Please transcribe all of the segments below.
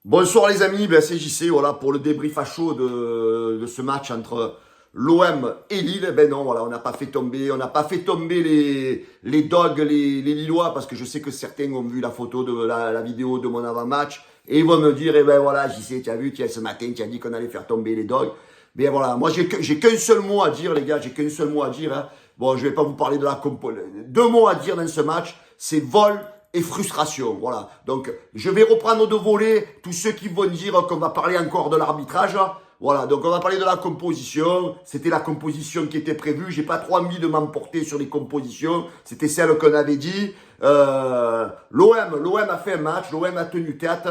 Bonsoir les amis, c'est JC, voilà, pour le débrief à chaud de ce match entre l'OM et Lille. Ben non, voilà, on n'a pas fait tomber, les dogs, les Lillois, parce que je sais que certains ont vu la photo de la vidéo de mon avant-match, et ils vont me dire, eh ben voilà, JC, tu as vu, ce matin, tu as dit qu'on allait faire tomber les dogs. Ben voilà, moi j'ai qu'un seul mot à dire, les gars, j'ai qu'un seul mot à dire, hein. Bon, je vais pas vous parler de la compo. Deux mots à dire dans ce match, c'est vol et frustration. Voilà. Donc, je vais reprendre de voler tous ceux qui vont dire qu'on va parler encore de l'arbitrage. Voilà. Donc, on va parler de la composition. C'était la composition qui était prévue. J'ai pas trop envie de m'emporter sur les compositions. C'était celle qu'on avait dit. L'OM a fait un match. L'OM a tenu tête.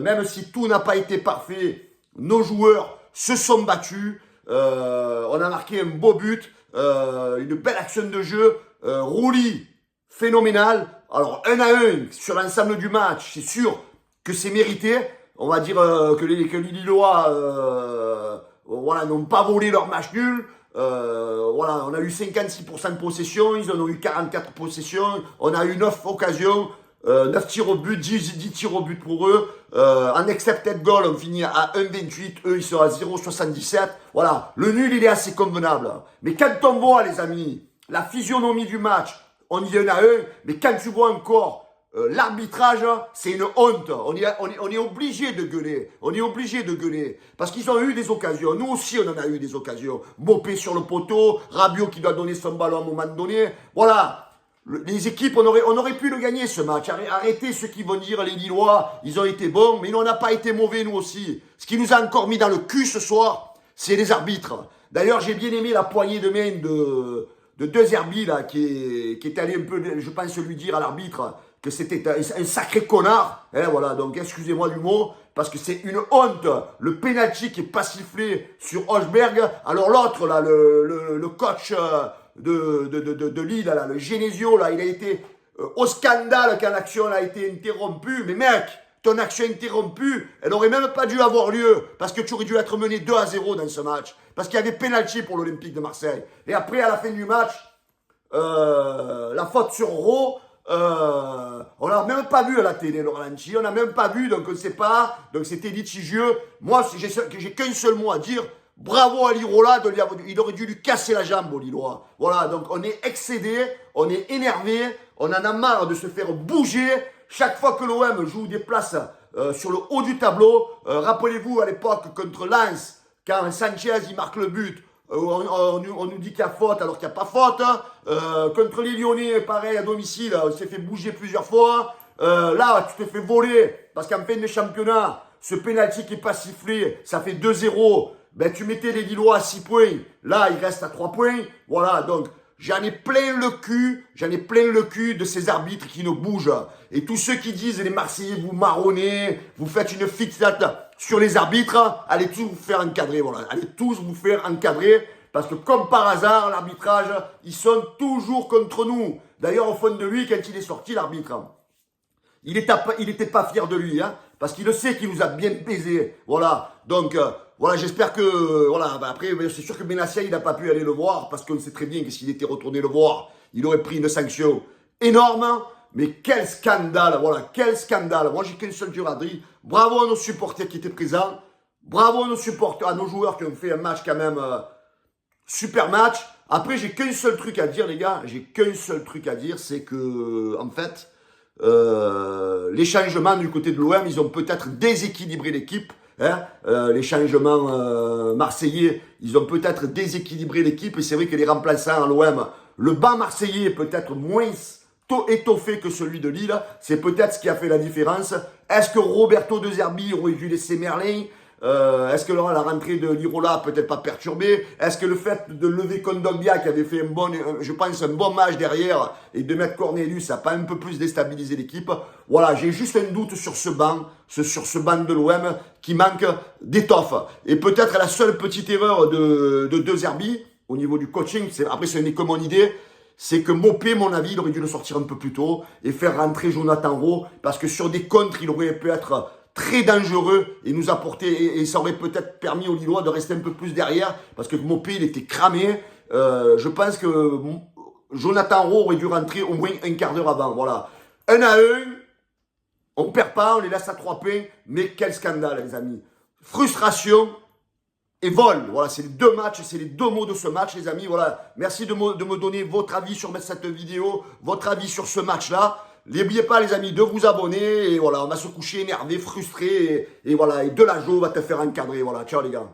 Même si tout n'a pas été parfait, nos joueurs se sont battus. On a marqué un beau but. Une belle action de jeu. Rouli, phénoménal. Alors, 1-1 sur l'ensemble du match, c'est sûr que c'est mérité. On va dire que les Lillois voilà, n'ont pas volé leur match nul. Voilà, on a eu 56% de possession, ils en ont eu 44 possessions. On a eu 9 occasions, 9 tirs au but, 10 tirs au but pour eux. En accepted goal, on finit à 1,28. Eux, ils sont à 0,77. Voilà, le nul, il est assez convenable. Mais quand on voit, les amis, la physionomie du match, on y en a un, mais quand tu vois encore l'arbitrage, c'est une honte. On est obligé de gueuler. On est obligé de gueuler. Parce qu'ils ont eu des occasions. Nous aussi, on en a eu des occasions. Mopé sur le poteau, Rabiot qui doit donner son ballon à un moment donné. Voilà. Les équipes, on aurait pu le gagner ce match. Arrêtez ceux qui vont dire les Lillois, ils ont été bons, mais on n'a pas été mauvais nous aussi. Ce qui nous a encore mis dans le cul ce soir, c'est les arbitres. D'ailleurs, j'ai bien aimé la poignée de main de De Zerbi, là, qui est allé un peu, je pense, lui dire à l'arbitre que c'était un sacré connard. Hein, voilà, donc excusez-moi du mot, parce que c'est une honte. Le penalty qui est pas sifflé sur Hochberg. Alors l'autre, là, le coach de Lille, là, le Genesio, là, il a été au scandale quand l'action a été interrompue. Mais mec, ton action interrompue, elle n'aurait même pas dû avoir lieu, parce que tu aurais dû être mené 2-0 dans ce match, parce qu'il y avait pénalty pour l'Olympique de Marseille. Et après, à la fin du match, la faute sur Rowe, on n'a même pas vu à la télé le ralenti, on n'a même pas vu, donc on ne sait pas, donc c'était litigieux. Moi, j'ai qu'un seul mot à dire, bravo à Lirola, il aurait dû lui casser la jambe au Lillois. Voilà, donc on est excédé, on est énervé, on en a marre de se faire bouger. Chaque fois que l'OM joue des places sur le haut du tableau, rappelez-vous à l'époque contre Lens, quand Sanchez il marque le but, on nous dit qu'il y a faute alors qu'il n'y a pas faute. Contre les Lyonnais, pareil à domicile, on s'est fait bouger plusieurs fois. Là, tu te fais voler parce qu'en fin de championnat, ce pénalty qui n'est pas sifflé, ça fait 2-0. Ben, tu mettais les Lillois à 6 points. Là, il reste à 3 points. Voilà, donc j'en ai plein le cul de ces arbitres qui ne bougent. Et tous ceux qui disent, les Marseillais, vous marronnez, vous faites une fixette sur les arbitres, allez tous vous faire encadrer, voilà. Allez tous vous faire encadrer, parce que comme par hasard, l'arbitrage, ils sont toujours contre nous. D'ailleurs, au fond de lui, quand il est sorti, l'arbitre, il était pas fier de lui, hein, parce qu'il le sait qu'il nous a bien baisé. Voilà. Donc, voilà, j'espère que, voilà, après, c'est sûr que Benassia, il n'a pas pu aller le voir, parce qu'on sait très bien que s'il était retourné le voir, il aurait pris une sanction énorme. Mais quel scandale, voilà, quel scandale. Moi, j'ai qu'un seul dur à dire. Bravo à nos supporters qui étaient présents. Bravo à nos supporters, à nos joueurs qui ont fait un match quand même super match. Après, j'ai qu'un seul truc à dire, les gars. J'ai qu'un seul truc à dire, c'est que, en fait, les changements du côté de l'OM, ils ont peut-être déséquilibré l'équipe. Hein, les changements marseillais, ils ont peut-être déséquilibré l'équipe. Et c'est vrai que les remplaçants à l'OM, le banc marseillais est peut-être moins étoffé que celui de Lille. C'est peut-être ce qui a fait la différence. Est-ce que Roberto De Zerbi aurait dû laisser Merlin? Est-ce que la rentrée de Lirola a peut-être pas perturbé? Est-ce que le fait de lever Kondogbia, qui avait fait je pense, un bon match derrière, et de mettre Cornelius, ça n'a pas un peu plus déstabilisé l'équipe? Voilà, j'ai juste un doute sur ce banc, sur ce banc de l'OM, qui manque d'étoffe. Et peut-être la seule petite erreur de Zerbi, au niveau du coaching, après ce n'est que mon idée, c'est que Mopé, mon avis, il aurait dû le sortir un peu plus tôt et faire rentrer Jonathan Rowe, parce que sur des contres, il aurait pu être très dangereux et nous apporter, et ça aurait peut-être permis aux Lillois de rester un peu plus derrière, parce que Mopé, il était cramé. Je pense que Jonathan Rowe aurait dû rentrer au moins un quart d'heure avant. Voilà. 1-1, On perd pas, on les laisse à 3 points. Mais quel scandale, les amis. Frustration et vol. Voilà, c'est les deux matchs, c'est les deux mots de ce match, les amis. Voilà, merci de me donner votre avis sur cette vidéo, votre avis sur ce match-là. N'oubliez pas, les amis, de vous abonner. Et voilà, on va se coucher énervé, frustré. Et voilà, et de la Jo va te faire encadrer. Voilà, ciao les gars.